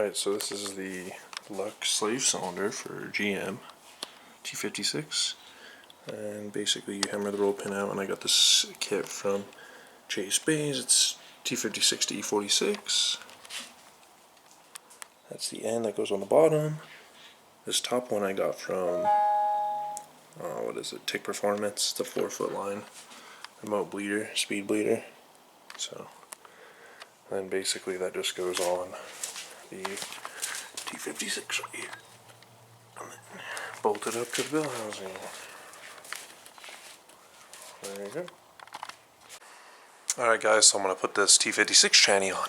Alright, so this is the Lux slave cylinder for GM T56, and basically you hammer the roll pin out, and I got this kit from ChaseBays. It's T56 to E46. That's the end that goes on the bottom. This top one I got from what is it, Tick Performance. It's a 4-foot line remote bleeder, speed bleeder. So then basically that just goes on the T56 right here, and then bolted up to the bell housing. There you go. Alright guys, so I'm going to put this T56 tranny on.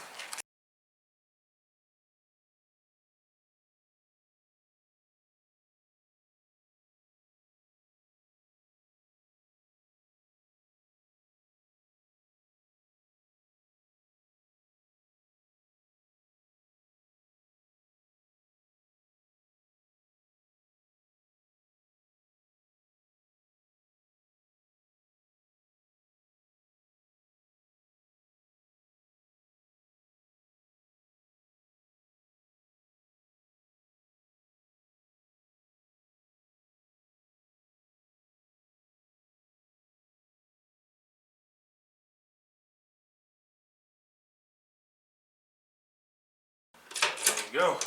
There you go.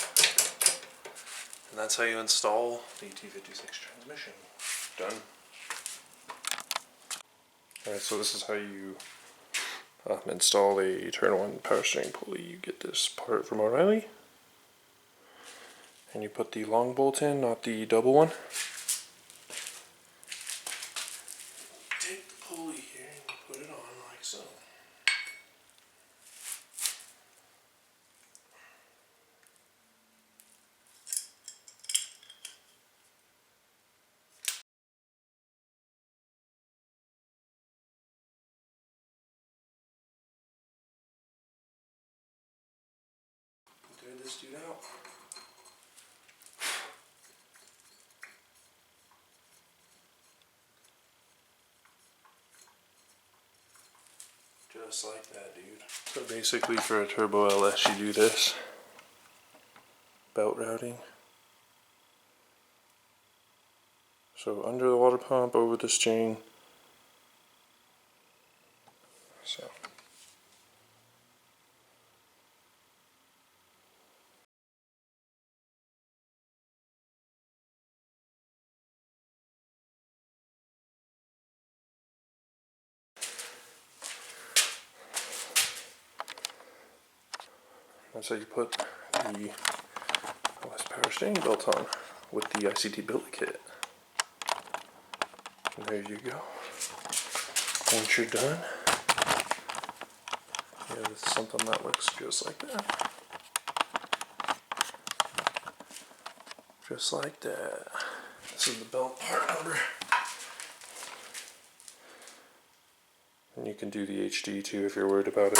And that's how you install the T56 transmission. Done. Alright, so this is how you install a turn one power steering pulley. You get this part from O'Reilly, and you put the long bolt in, not the double one. Take the pulley here and you put it on like so. Clear this dude out. Just like that, dude. So basically for a turbo LS you do this. Belt routing. So under the water pump, over the steering. So. That's how you put the LS power steering belt on with the ICT build kit. And there you go. Once you're done, you have something that looks just like that. Just like that. This is the belt part number. And you can do the HD too if you're worried about it.